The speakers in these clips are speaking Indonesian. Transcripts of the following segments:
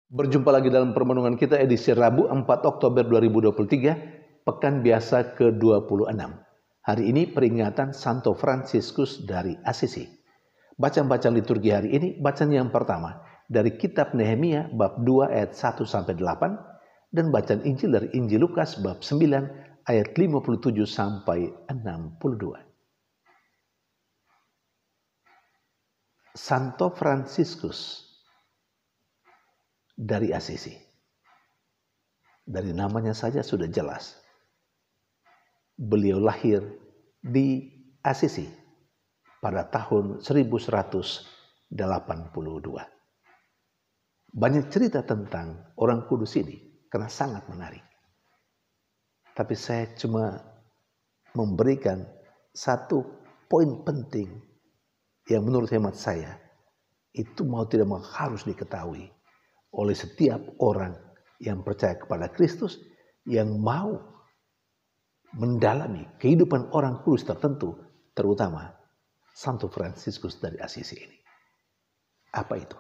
Berjumpa lagi dalam permenungan kita edisi Rabu 4 Oktober 2023, Pekan Biasa ke-26. Hari ini peringatan Santo Fransiskus dari Assisi. Bacaan-bacaan liturgi hari ini, bacaan yang pertama dari kitab Nehemia bab 2 ayat 1-8 dan bacaan Injil dari Injil Lukas bab 9 ayat 57-62. Santo Fransiskus dari Assisi. Dari namanya saja sudah jelas. Beliau lahir di Assisi pada tahun 1182. Banyak cerita tentang orang kudus ini karena sangat menarik. Tapi saya cuma memberikan satu poin penting yang menurut hemat saya itu mau tidak mau harus diketahui oleh setiap orang yang percaya kepada Kristus, yang mau mendalami kehidupan orang kudus tertentu, terutama Santo Fransiskus dari Assisi ini. Apa itu?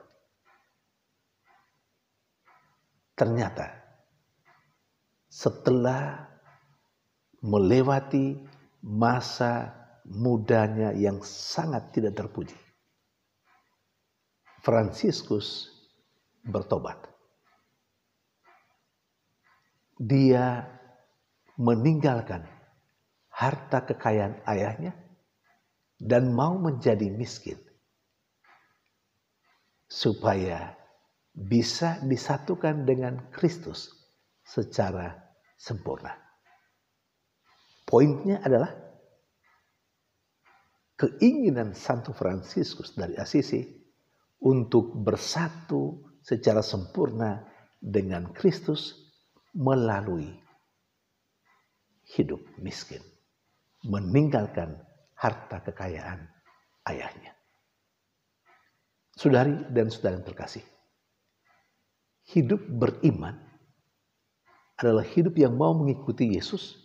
Ternyata setelah melewati masa mudanya yang sangat tidak terpuji, Fransiskus bertobat. Dia meninggalkan harta kekayaan ayahnya dan mau menjadi miskin supaya bisa disatukan dengan Kristus secara sempurna. Poinnya adalah keinginan Santo Fransiskus dari Assisi untuk bersatu secara sempurna dengan Kristus melalui hidup miskin, meninggalkan harta kekayaan ayahnya. Saudari dan saudara yang terkasih, hidup beriman adalah hidup yang mau mengikuti Yesus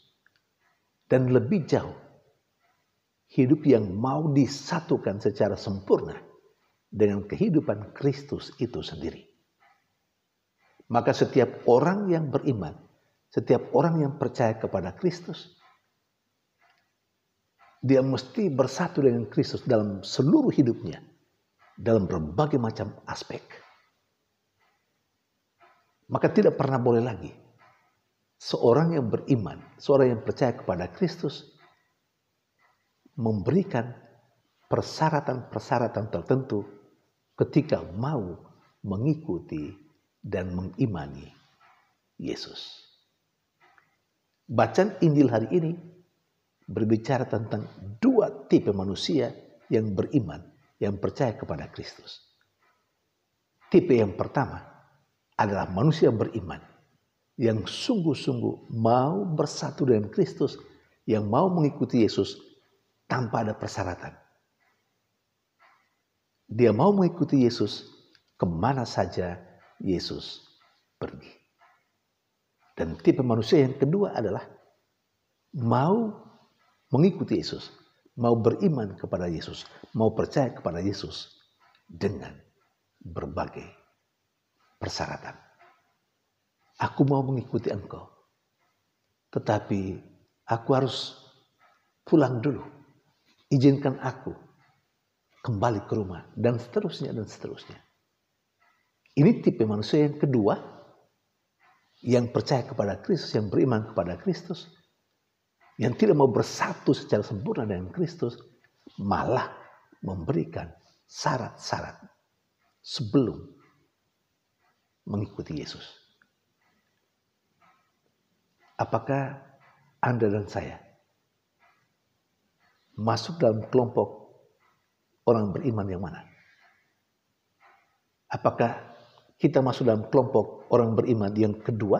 dan lebih jauh, hidup yang mau disatukan secara sempurna dengan kehidupan Kristus itu sendiri. Maka setiap orang yang beriman, setiap orang yang percaya kepada Kristus, dia mesti bersatu dengan Kristus dalam seluruh hidupnya, dalam berbagai macam aspek. Maka tidak pernah boleh lagi seorang yang beriman, seorang yang percaya kepada Kristus memberikan persyaratan-persyaratan tertentu ketika mau mengikuti dan mengimani Yesus. Bacaan Injil hari ini berbicara tentang dua tipe manusia yang beriman, yang percaya kepada Kristus. Tipe yang pertama adalah manusia beriman yang sungguh-sungguh mau bersatu dengan Kristus, yang mau mengikuti Yesus tanpa ada persyaratan. Dia mau mengikuti Yesus kemana saja Yesus pergi. Dan tipe manusia yang kedua adalah mau mengikuti Yesus, mau beriman kepada Yesus, mau percaya kepada Yesus dengan berbagai persyaratan. Aku mau mengikuti engkau, tetapi aku harus pulang dulu. Izinkan aku kembali ke rumah, dan seterusnya dan seterusnya. Ini tipe manusia yang kedua, yang percaya kepada Kristus, yang beriman kepada Kristus, yang tidak mau bersatu secara sempurna dengan Kristus, malah memberikan syarat-syarat sebelum mengikuti Yesus. Apakah Anda dan saya masuk dalam kelompok orang beriman yang mana? Apakah kita masuk dalam kelompok orang beriman yang kedua,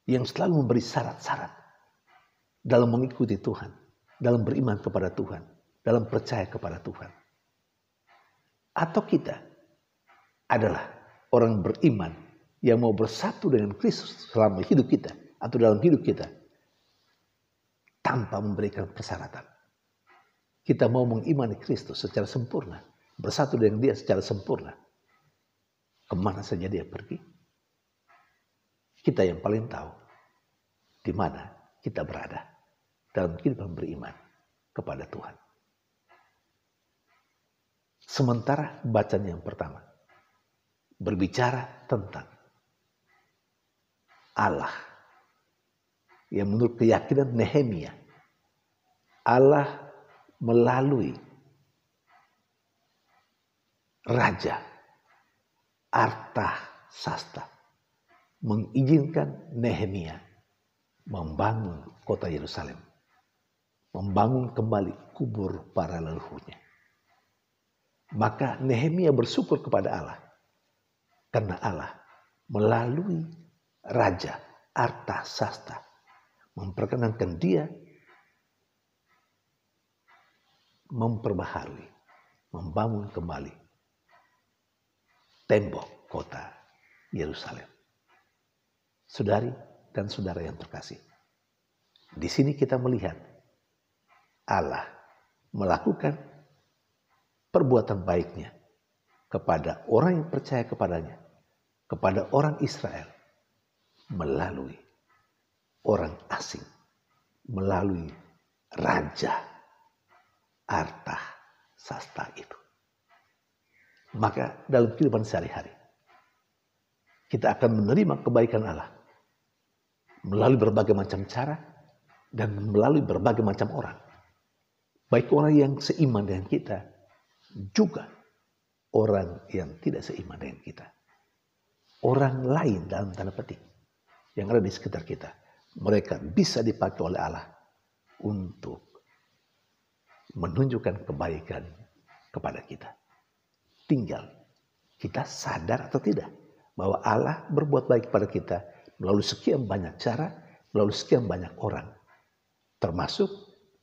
yang selalu memberi syarat-syarat dalam mengikuti Tuhan, dalam beriman kepada Tuhan, dalam percaya kepada Tuhan? Atau kita adalah orang beriman yang mau bersatu dengan Kristus selama hidup kita atau dalam hidup kita tanpa memberikan persyaratan? Kita mau mengimani Kristus secara sempurna, bersatu dengan Dia secara sempurna. kemana saja dia pergi. Kita yang paling tahu di mana kita berada dalam kehidupan beriman kepada Tuhan. Sementara bacaan yang pertama berbicara tentang Allah yang menurut keyakinan Nehemia, Allah melalui Raja Artasasta mengizinkan Nehemia membangun kota Yerusalem, membangun kembali kubur para leluhurnya. Maka Nehemia bersyukur kepada Allah karena Allah melalui Raja Artasasta memperkenankan dia memperbaharui, membangun kembali tembok kota Yerusalem. Saudari dan saudara yang terkasih, di sini kita melihat Allah melakukan perbuatan baiknya kepada orang yang percaya kepadanya, kepada orang Israel, melalui orang asing, melalui Raja Artasasta itu. Maka dalam kehidupan sehari-hari kita akan menerima kebaikan Allah melalui berbagai macam cara dan melalui berbagai macam orang. Baik orang yang seiman dengan kita, juga orang yang tidak seiman dengan kita. Orang lain dalam tanda petik yang ada di sekitar kita, mereka bisa dipakai oleh Allah untuk menunjukkan kebaikan kepada kita. Tinggal kita sadar atau tidak bahwa Allah berbuat baik kepada kita melalui sekian banyak cara, melalui sekian banyak orang, termasuk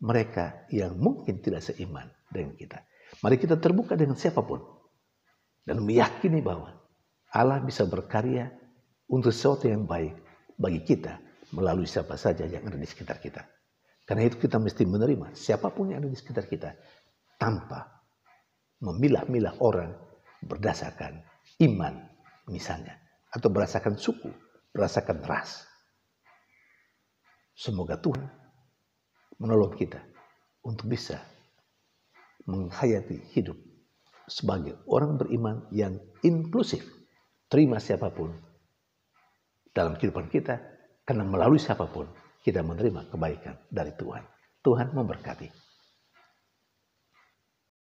mereka yang mungkin tidak seiman dengan kita. Mari kita terbuka dengan siapapun dan meyakini bahwa Allah bisa berkarya untuk sesuatu yang baik bagi kita melalui siapa saja yang ada di sekitar kita. Karena itu kita mesti menerima siapapun yang ada di sekitar kita tanpa memilah-milah orang berdasarkan iman misalnya, atau berdasarkan suku, berdasarkan ras. Semoga Tuhan menolong kita untuk bisa menghayati hidup sebagai orang beriman yang inklusif. Terima siapapun dalam kehidupan kita, karena melalui siapapun kita menerima kebaikan dari Tuhan. Tuhan memberkati.